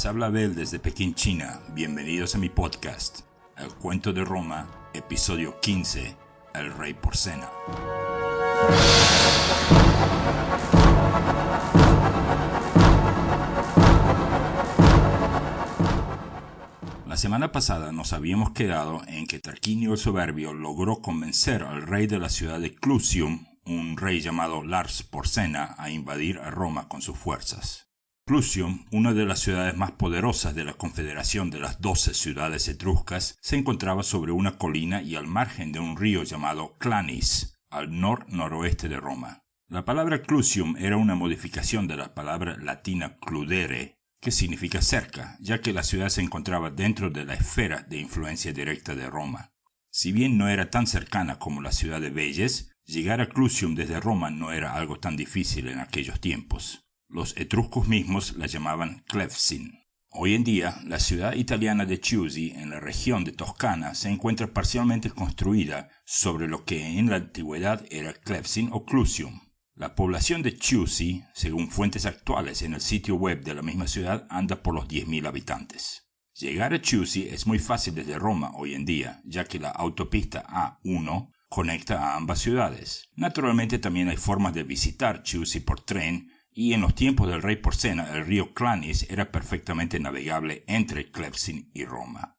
Les habla Abel desde Pekín, China. Bienvenidos a mi podcast, El Cuento de Roma, episodio 15, El Rey Porcena. La semana pasada nos habíamos quedado en que Tarquinio el Soberbio logró convencer al rey de la ciudad de Clusium, un rey llamado Lars Porcena, a invadir a Roma con sus fuerzas. Clusium, una de las ciudades más poderosas de la confederación de las 12 ciudades etruscas, se encontraba sobre una colina y al margen de un río llamado Clanis, al noroeste de Roma. La palabra Clusium era una modificación de la palabra latina cludere, que significa cerca, ya que la ciudad se encontraba dentro de la esfera de influencia directa de Roma. Si bien no era tan cercana como la ciudad de Veyes, llegar a Clusium desde Roma no era algo tan difícil en aquellos tiempos. Los etruscos mismos la llamaban Clefsin. Hoy en día, la ciudad italiana de Chiusi, en la región de Toscana, se encuentra parcialmente construida sobre lo que en la antigüedad era Clefsin o Clusium. La población de Chiusi, según fuentes actuales en el sitio web de la misma ciudad, anda por los 10.000 habitantes. Llegar a Chiusi es muy fácil desde Roma hoy en día, ya que la autopista A1 conecta a ambas ciudades. Naturalmente también hay formas de visitar Chiusi por tren, y en los tiempos del rey Porcena el río Clanis era perfectamente navegable entre Clefsin y Roma.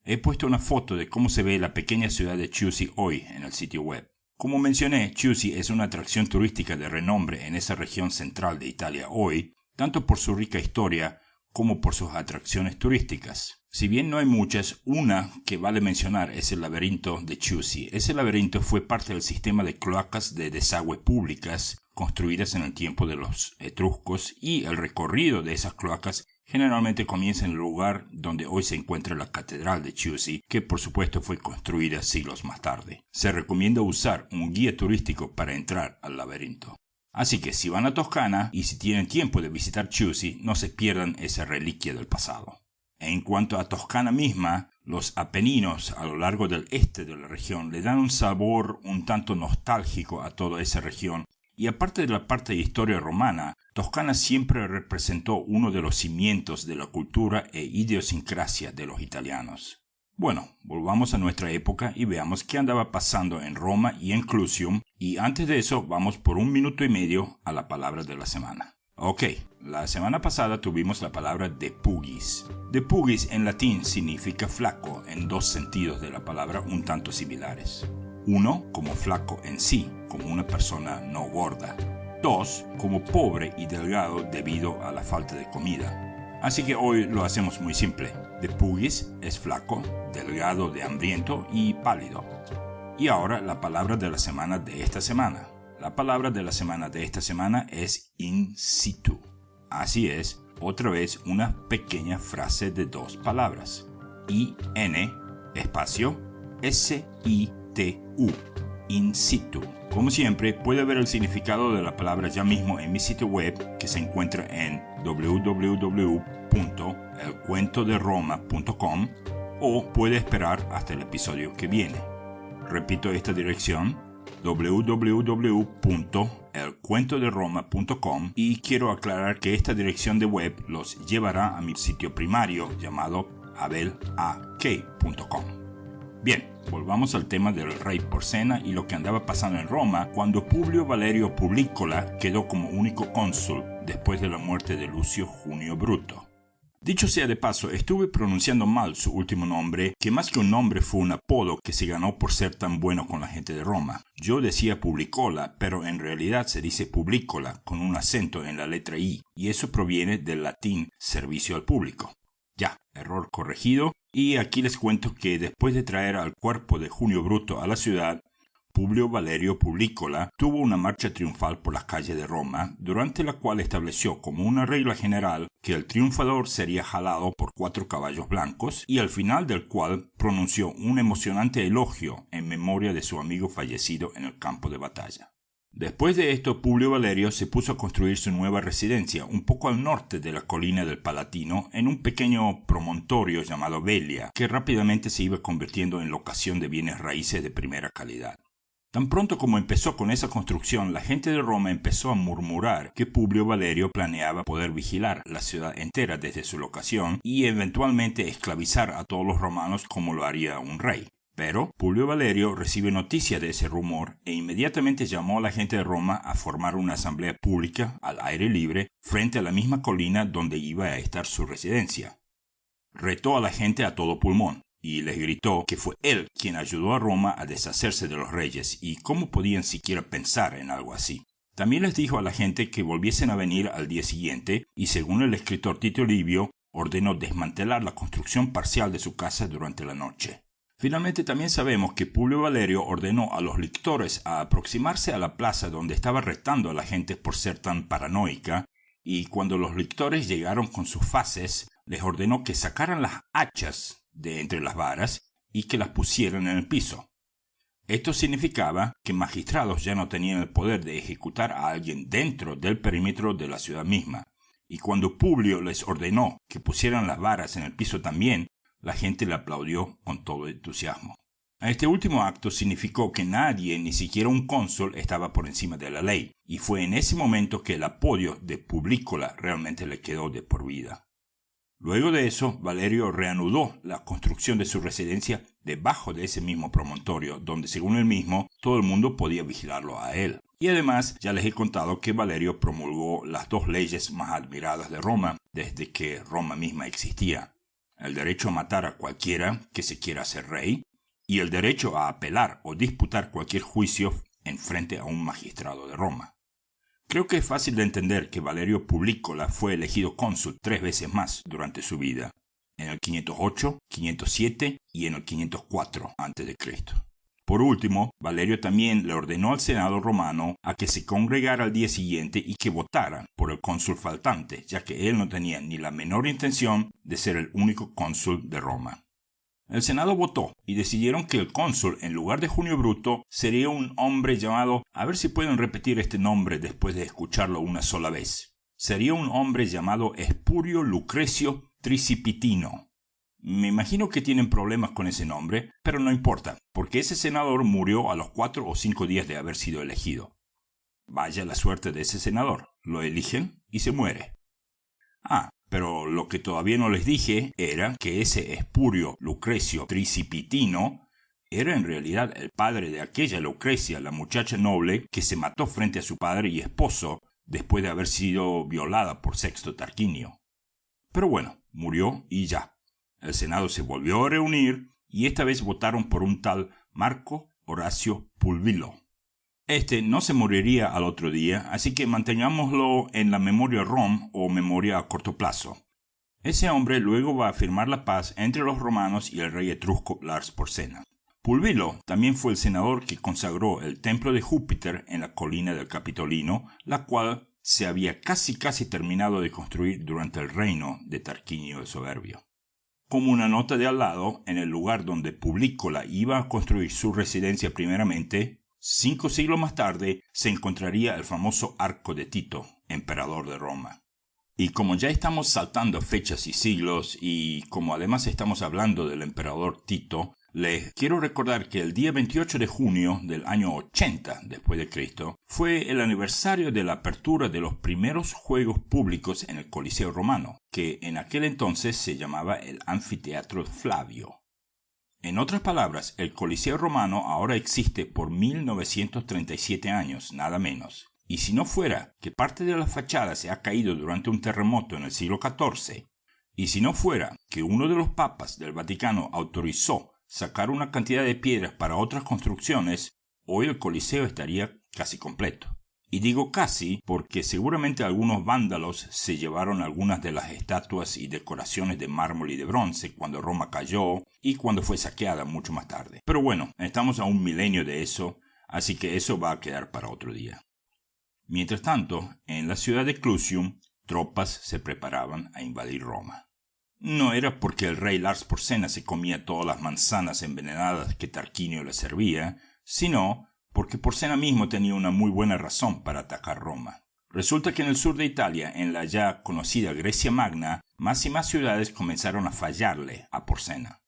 He puesto una foto de cómo se ve la pequeña ciudad de Chiusi hoy en el sitio web. Como mencioné, Chiusi es una atracción turística de renombre en esa región central de Italia hoy, tanto por su rica historia como por sus atracciones turísticas. Si bien no hay muchas, una que vale mencionar es el laberinto de Chiusi. Ese laberinto fue parte del sistema de cloacas de desagüe públicas construidas en el tiempo de los etruscos, y el recorrido de esas cloacas generalmente comienza en el lugar donde hoy se encuentra la catedral de Chiusi, que por supuesto fue construida siglos más tarde. Se recomienda usar un guía turístico para entrar al laberinto. Así que si van a Toscana y si tienen tiempo de visitar Chiusi, no se pierdan esa reliquia del pasado. En cuanto a Toscana misma, los Apeninos a lo largo del este de la región le dan un sabor un tanto nostálgico a toda esa región. Y aparte de la parte de historia romana, Toscana siempre representó uno de los cimientos de la cultura e idiosincrasia de los italianos. Bueno, volvamos a nuestra época y veamos qué andaba pasando en Roma y en Clusium, y antes de eso vamos por 1 minuto y medio a la palabra de la semana. Ok, la semana pasada tuvimos la palabra depugis. Depugis en latín significa flaco en dos sentidos de la palabra un tanto similares. Uno, como flaco en sí, como una persona no gorda. Dos, como pobre y delgado debido a la falta de comida. Así que hoy lo hacemos muy simple. Depugis es flaco, delgado de hambriento y pálido. Y ahora la palabra de la semana de esta semana. La palabra de la semana de esta semana es in situ. Así es, otra vez una pequeña frase de 2 palabras. I-N, espacio, S-I-T-U, in situ. Como siempre, puede ver el significado de la palabra ya mismo en mi sitio web, que se encuentra en www.elcuentoderoma.com, o puede esperar hasta el episodio que viene. Repito esta dirección, www.elcuentoderoma.com, y quiero aclarar que esta dirección de web los llevará a mi sitio primario llamado abelak.com. Bien, volvamos al tema del rey Porcena y lo que andaba pasando en Roma cuando Publio Valerio Publicola quedó como único cónsul después de la muerte de Lucio Junio Bruto. Dicho sea de paso, estuve pronunciando mal su último nombre, que más que un nombre fue un apodo que se ganó por ser tan bueno con la gente de Roma. Yo decía Publicola, pero en realidad se dice Publicola con un acento en la letra I, y eso proviene del latín servicio al público. Ya, error corregido, y aquí les cuento que después de traer al cuerpo de Junio Bruto a la ciudad, Publio Valerio Publicola tuvo una marcha triunfal por las calles de Roma, durante la cual estableció como una regla general que el triunfador sería jalado por 4 caballos blancos, y al final del cual pronunció un emocionante elogio en memoria de su amigo fallecido en el campo de batalla. Después de esto, Publio Valerio se puso a construir su nueva residencia un poco al norte de la colina del Palatino, en un pequeño promontorio llamado Velia, que rápidamente se iba convirtiendo en locación de bienes raíces de primera calidad. Tan pronto como empezó con esa construcción, la gente de Roma empezó a murmurar que Publio Valerio planeaba poder vigilar la ciudad entera desde su locación y eventualmente esclavizar a todos los romanos como lo haría un rey. Pero Publio Valerio recibe noticia de ese rumor e inmediatamente llamó a la gente de Roma a formar una asamblea pública al aire libre frente a la misma colina donde iba a estar su residencia. Retó a la gente a todo pulmón y les gritó que fue él quien ayudó a Roma a deshacerse de los reyes y cómo podían siquiera pensar en algo así. También les dijo a la gente que volviesen a venir al día siguiente y, según el escritor Tito Livio, ordenó desmantelar la construcción parcial de su casa durante la noche. Finalmente también sabemos que Publio Valerio ordenó a los lictores a aproximarse a la plaza donde estaba retando a la gente por ser tan paranoica, y cuando los lictores llegaron con sus faces, les ordenó que sacaran las hachas de entre las varas y que las pusieran en el piso. Esto significaba que magistrados ya no tenían el poder de ejecutar a alguien dentro del perímetro de la ciudad misma, y cuando Publio les ordenó que pusieran las varas en el piso también, la gente le aplaudió con todo entusiasmo. Este último acto significó que nadie, ni siquiera un cónsul, estaba por encima de la ley, y fue en ese momento que el apodo de Publícola realmente le quedó de por vida. Luego de eso, Valerio reanudó la construcción de su residencia debajo de ese mismo promontorio, donde, según él mismo, todo el mundo podía vigilarlo a él. Y además, ya les he contado que Valerio promulgó las dos leyes más admiradas de Roma desde que Roma misma existía: el derecho a matar a cualquiera que se quiera hacer rey, y el derecho a apelar o disputar cualquier juicio en frente a un magistrado de Roma. Creo que es fácil de entender que Valerio Publícola fue elegido cónsul 3 veces más durante su vida, en el 508, 507 y en el 504 a.C. Por último, Valerio también le ordenó al Senado romano a que se congregara al día siguiente y que votaran por el cónsul faltante, ya que él no tenía ni la menor intención de ser el único cónsul de Roma. El Senado votó y decidieron que el cónsul, en lugar de Junio Bruto, sería un hombre llamado, a ver si pueden repetir este nombre después de escucharlo una sola vez. Sería un hombre llamado Espurio Lucrecio Tricipitino. Me imagino que tienen problemas con ese nombre, pero no importa, porque ese senador murió a los 4 o 5 días de haber sido elegido. Vaya la suerte de ese senador, lo eligen y se muere. Pero lo que todavía no les dije era que ese Espurio Lucrecio Tricipitino era en realidad el padre de aquella Lucrecia, la muchacha noble que se mató frente a su padre y esposo después de haber sido violada por Sexto Tarquinio. Pero bueno, murió y ya. El Senado se volvió a reunir y esta vez votaron por un tal Marco Horacio Pulvilo. Este no se moriría al otro día, así que mantengámoslo en la memoria rom o memoria a corto plazo. Ese hombre luego va a firmar la paz entre los romanos y el rey etrusco Lars Porsena. Pulvilo también fue el senador que consagró el templo de Júpiter en la colina del Capitolino, la cual se había casi terminado de construir durante el reino de Tarquinio el Soberbio. Como una nota de al lado, en el lugar donde Publícola iba a construir su residencia primeramente, 5 siglos más tarde se encontraría el famoso Arco de Tito, emperador de Roma. Y como ya estamos saltando fechas y siglos, y como además estamos hablando del emperador Tito, les quiero recordar que el día 28 de junio del año 80 después de Cristo fue el aniversario de la apertura de los primeros juegos públicos en el Coliseo romano, que en aquel entonces se llamaba el Anfiteatro Flavio. En otras palabras, el Coliseo romano ahora existe por 1937 años, nada menos. Y si no fuera que parte de la fachada se ha caído durante un terremoto en el siglo XIV, y si no fuera que uno de los papas del Vaticano autorizó sacar una cantidad de piedras para otras construcciones, hoy el Coliseo estaría casi completo. Y digo casi porque seguramente algunos vándalos se llevaron algunas de las estatuas y decoraciones de mármol y de bronce cuando Roma cayó y cuando fue saqueada mucho más tarde. Pero bueno, estamos a un milenio de eso, así que eso va a quedar para otro día. Mientras tanto, en la ciudad de Clusium, tropas se preparaban a invadir Roma. No era porque el rey Lars Porsena se comía todas las manzanas envenenadas que Tarquinio le servía, sino porque Porsena mismo tenía una muy buena razón para atacar Roma. Resulta que en el sur de Italia, en la ya conocida Grecia Magna, más y más ciudades comenzaron a fallarle a Porsena.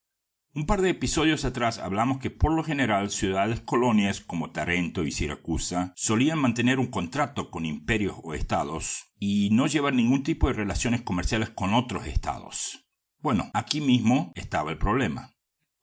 Un par de episodios atrás hablamos que por lo general ciudades colonias como Tarento y Siracusa solían mantener un contrato con imperios o estados y no llevar ningún tipo de relaciones comerciales con otros estados. Bueno, aquí mismo estaba el problema.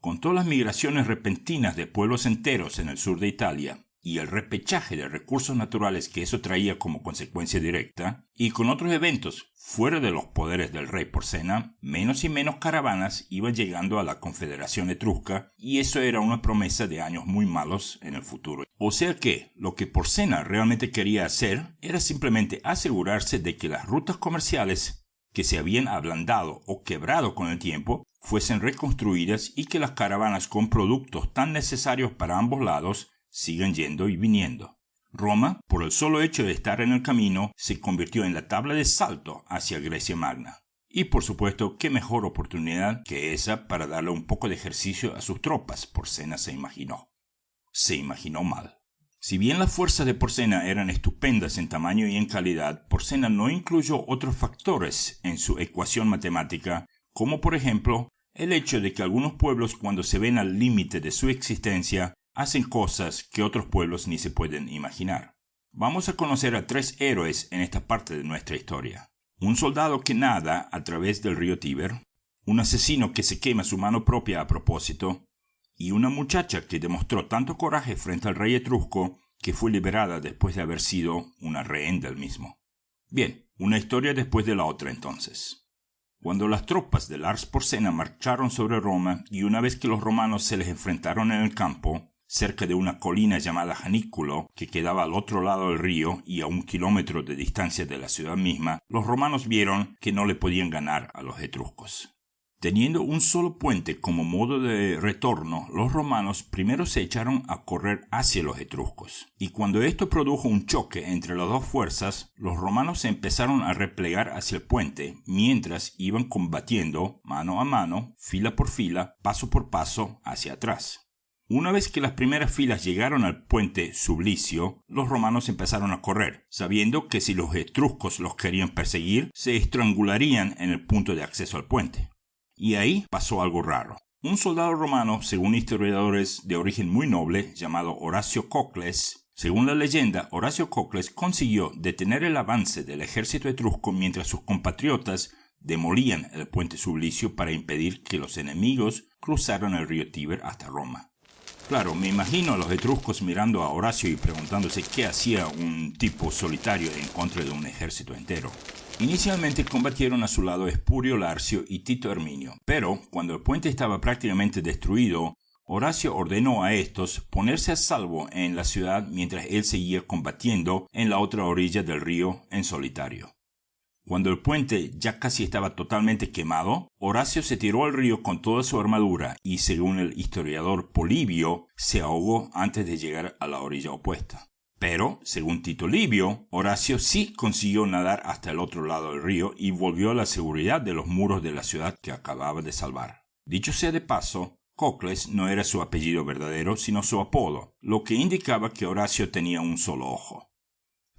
Con todas las migraciones repentinas de pueblos enteros en el sur de Italia y el repechaje de recursos naturales que eso traía como consecuencia directa, y con otros eventos fuera de los poderes del rey Porsena, menos y menos caravanas iban llegando a la Confederación Etrusca, y eso era una promesa de años muy malos en el futuro. O sea que lo que Porsena realmente quería hacer era simplemente asegurarse de que las rutas comerciales que se habían ablandado o quebrado con el tiempo fuesen reconstruidas y que las caravanas con productos tan necesarios para ambos lados sigan yendo y viniendo. Roma, por el solo hecho de estar en el camino, se convirtió en la tabla de salto hacia Grecia Magna. Y por supuesto, qué mejor oportunidad que esa para darle un poco de ejercicio a sus tropas, Porsena se imaginó. Se imaginó mal. Si bien las fuerzas de Porsena eran estupendas en tamaño y en calidad, Porsena no incluyó otros factores en su ecuación matemática, como por ejemplo el hecho de que algunos pueblos, cuando se ven al límite de su existencia, hacen cosas que otros pueblos ni se pueden imaginar. Vamos a conocer a 3 héroes en esta parte de nuestra historia. Un soldado que nada a través del río Tíber, un asesino que se quema su mano propia a propósito, y una muchacha que demostró tanto coraje frente al rey etrusco que fue liberada después de haber sido una rehén del mismo. Bien, una historia después de la otra entonces. Cuando las tropas de Lars Porsena marcharon sobre Roma y una vez que los romanos se les enfrentaron en el campo, cerca de una colina llamada Janículo, que quedaba al otro lado del río y a 1 kilómetro de distancia de la ciudad misma, los romanos vieron que no le podían ganar a los etruscos. Teniendo un solo puente como modo de retorno, los romanos primero se echaron a correr hacia los etruscos, y cuando esto produjo un choque entre las dos fuerzas, los romanos se empezaron a replegar hacia el puente, mientras iban combatiendo mano a mano, fila por fila, paso por paso, hacia atrás. Una vez que las primeras filas llegaron al puente Sublicio, los romanos empezaron a correr, sabiendo que si los etruscos los querían perseguir, se estrangularían en el punto de acceso al puente. Y ahí pasó algo raro. Un soldado romano, según historiadores de origen muy noble, llamado Horacio Cocles, según la leyenda, Horacio Cocles consiguió detener el avance del ejército etrusco mientras sus compatriotas demolían el puente Sublicio para impedir que los enemigos cruzaran el río Tíber hasta Roma. Claro, me imagino a los etruscos mirando a Horacio y preguntándose qué hacía un tipo solitario en contra de un ejército entero. Inicialmente combatieron a su lado Espurio Larcio y Tito Herminio, pero cuando el puente estaba prácticamente destruido, Horacio ordenó a estos ponerse a salvo en la ciudad mientras él seguía combatiendo en la otra orilla del río en solitario. Cuando el puente ya casi estaba totalmente quemado, Horacio se tiró al río con toda su armadura y, según el historiador Polibio, se ahogó antes de llegar a la orilla opuesta. Pero, según Tito Livio, Horacio sí consiguió nadar hasta el otro lado del río y volvió a la seguridad de los muros de la ciudad que acababa de salvar. Dicho sea de paso, Cocles no era su apellido verdadero, sino su apodo, lo que indicaba que Horacio tenía un solo ojo.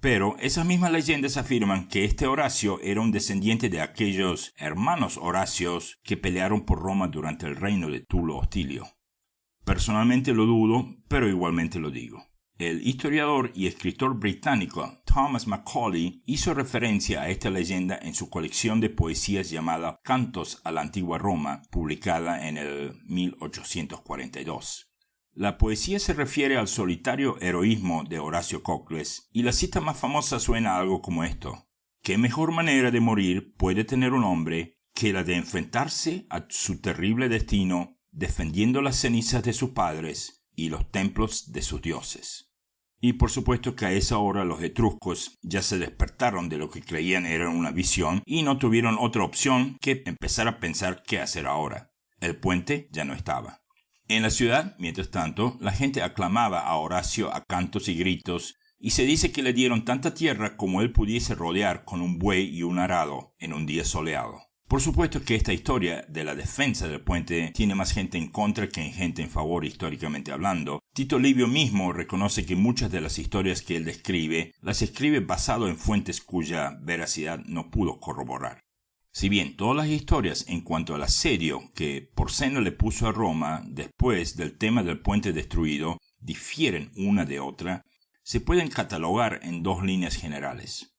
Pero esas mismas leyendas afirman que este Horacio era un descendiente de aquellos hermanos Horacios que pelearon por Roma durante el reino de Tulo Hostilio. Personalmente lo dudo, pero igualmente lo digo. El historiador y escritor británico Thomas Macaulay hizo referencia a esta leyenda en su colección de poesías llamada Cantos a la Antigua Roma, publicada en el 1842. La poesía se refiere al solitario heroísmo de Horacio Cocles, y la cita más famosa suena algo como esto: ¿qué mejor manera de morir puede tener un hombre que la de enfrentarse a su terrible destino, defendiendo las cenizas de sus padres y los templos de sus dioses? Y por supuesto que a esa hora los etruscos ya se despertaron de lo que creían era una visión y no tuvieron otra opción que empezar a pensar qué hacer ahora. El puente ya no estaba. En la ciudad, mientras tanto, la gente aclamaba a Horacio a cantos y gritos, y se dice que le dieron tanta tierra como él pudiese rodear con un buey y un arado en un día soleado. Por supuesto que esta historia de la defensa del puente tiene más gente en contra que en gente en favor históricamente hablando. Tito Livio mismo reconoce que muchas de las historias que él describe las escribe basado en fuentes cuya veracidad no pudo corroborar. Si bien todas las historias en cuanto al asedio que Porsena le puso a Roma después del tema del puente destruido difieren una de otra, se pueden catalogar en dos líneas generales.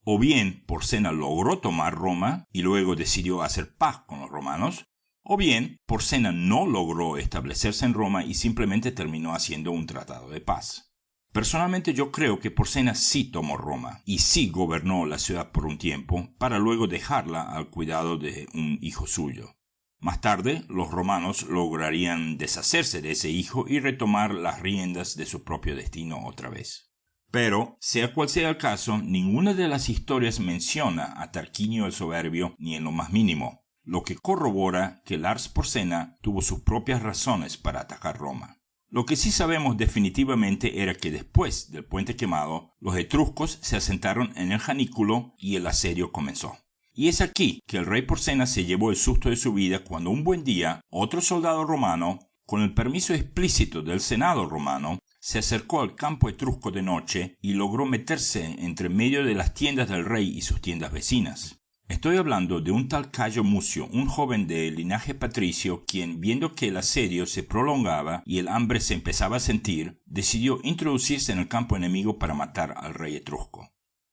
O bien Porsena logró tomar Roma y luego decidió hacer paz con los romanos, o bien Porsena no logró establecerse en Roma y simplemente terminó haciendo un tratado de paz. Personalmente yo creo que Porsena sí tomó Roma y sí gobernó la ciudad por un tiempo para luego dejarla al cuidado de un hijo suyo. Más tarde, los romanos lograrían deshacerse de ese hijo y retomar las riendas de su propio destino otra vez. Pero, sea cual sea el caso, ninguna de las historias menciona a Tarquinio el Soberbio ni en lo más mínimo, lo que corrobora que Lars Porsena tuvo sus propias razones para atacar Roma. Lo que sí sabemos definitivamente era que después del puente quemado, los etruscos se asentaron en el Janículo y el asedio comenzó. Y es aquí que el rey Porsena se llevó el susto de su vida cuando un buen día otro soldado romano, con el permiso explícito del Senado romano, se acercó al campo etrusco de noche y logró meterse entre medio de las tiendas del rey y sus tiendas vecinas. Estoy hablando de un tal Cayo Mucio, un joven de linaje patricio, quien, viendo que el asedio se prolongaba y el hambre se empezaba a sentir, decidió introducirse en el campo enemigo para matar al rey etrusco.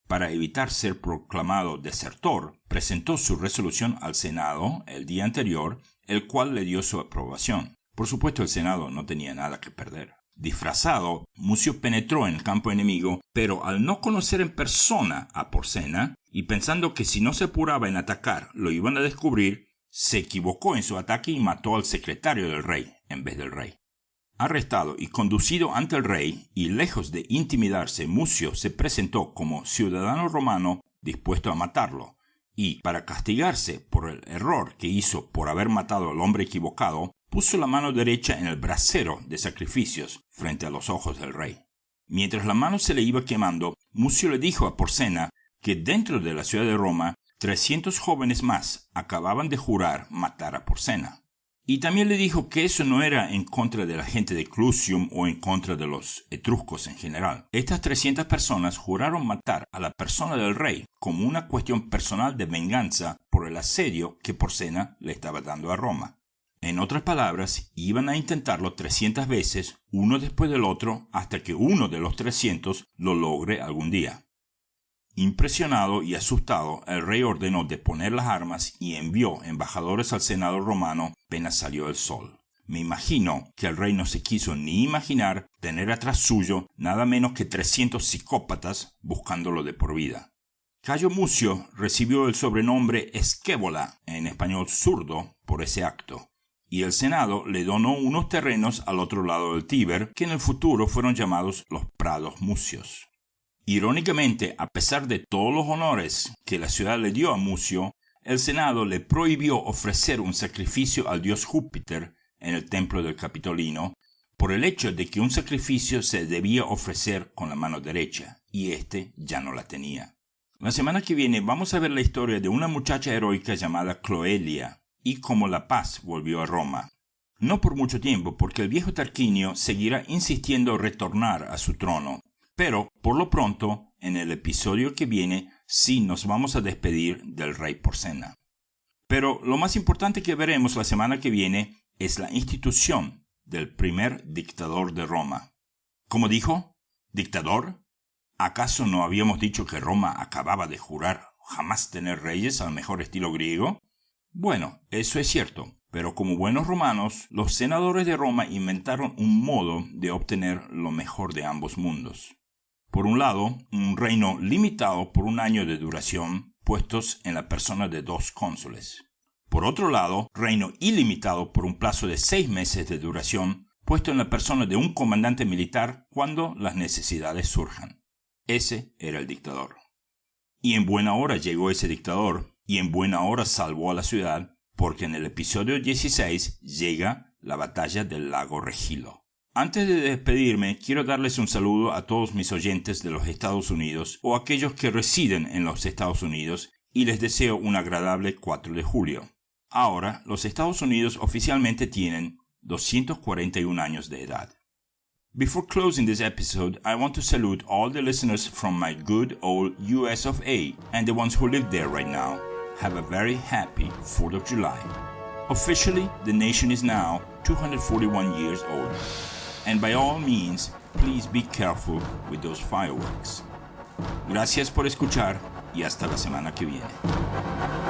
Para evitar ser proclamado desertor, presentó su resolución al Senado el día anterior, el cual le dio su aprobación. Por supuesto, el Senado no tenía nada que perder. Disfrazado, Mucio penetró en el campo enemigo, pero al no conocer en persona a Porsena, y pensando que si no se apuraba en atacar lo iban a descubrir, se equivocó en su ataque y mató al secretario del rey en vez del rey. Arrestado y conducido ante el rey, y lejos de intimidarse, Mucio se presentó como ciudadano romano dispuesto a matarlo, y para castigarse por el error que hizo por haber matado al hombre equivocado, puso la mano derecha en el brasero de sacrificios frente a los ojos del rey. Mientras la mano se le iba quemando, Mucio le dijo a Porsena que dentro de la ciudad de Roma 300 jóvenes más acababan de jurar matar a Porsena. Y también le dijo que eso no era en contra de la gente de Clusium o en contra de los etruscos en general. Estas 300 personas juraron matar a la persona del rey como una cuestión personal de venganza por el asedio que Porsena le estaba dando a Roma. En otras palabras, iban a intentarlo 300 veces, uno después del otro, hasta que uno de los 300 lo logre algún día. Impresionado y asustado, el rey ordenó deponer las armas y envió embajadores al Senado romano apenas salió el sol. Me imagino que el rey no se quiso ni imaginar tener atrás suyo nada menos que 300 psicópatas buscándolo de por vida. Cayo Mucio recibió el sobrenombre Esquébola, en español zurdo, por ese acto, y el Senado le donó unos terrenos al otro lado del Tíber que en el futuro fueron llamados los Prados Mucios. Irónicamente, a pesar de todos los honores que la ciudad le dio a Mucio, el Senado le prohibió ofrecer un sacrificio al dios Júpiter en el templo del Capitolino por el hecho de que un sacrificio se debía ofrecer con la mano derecha, y éste ya no la tenía. La semana que viene vamos a ver la historia de una muchacha heroica llamada Cloelia y cómo la paz volvió a Roma. No por mucho tiempo, porque el viejo Tarquinio seguirá insistiendo en retornar a su trono. Pero, por lo pronto, en el episodio que viene, sí nos vamos a despedir del rey Porsena. Pero lo más importante que veremos la semana que viene es la institución del primer dictador de Roma. ¿Cómo dijo? ¿Dictador? ¿Acaso no habíamos dicho que Roma acababa de jurar jamás tener reyes al mejor estilo griego? Bueno, eso es cierto. Pero como buenos romanos, los senadores de Roma inventaron un modo de obtener lo mejor de ambos mundos. Por un lado, un reino limitado por un año de duración, puestos en la persona de 2 cónsules. Por otro lado, reino ilimitado por un plazo de 6 meses de duración, puesto en la persona de un comandante militar cuando las necesidades surjan. Ese era el dictador. Y en buena hora llegó ese dictador, y en buena hora salvó a la ciudad, porque en el episodio 16 llega la batalla del lago Regilo. Antes de despedirme, quiero darles un saludo a todos mis oyentes de los Estados Unidos o aquellos que residen en los Estados Unidos y les deseo un agradable 4 de julio. Ahora, los Estados Unidos oficialmente tienen 241 años de edad. Before closing this episode, I want to salute all the listeners from my good old US of A and the ones who live there right now. have a very happy 4th of July. Officially, the nation is now 241 years old. And by all means, please be careful with those fireworks. Gracias por escuchar y hasta la semana que viene.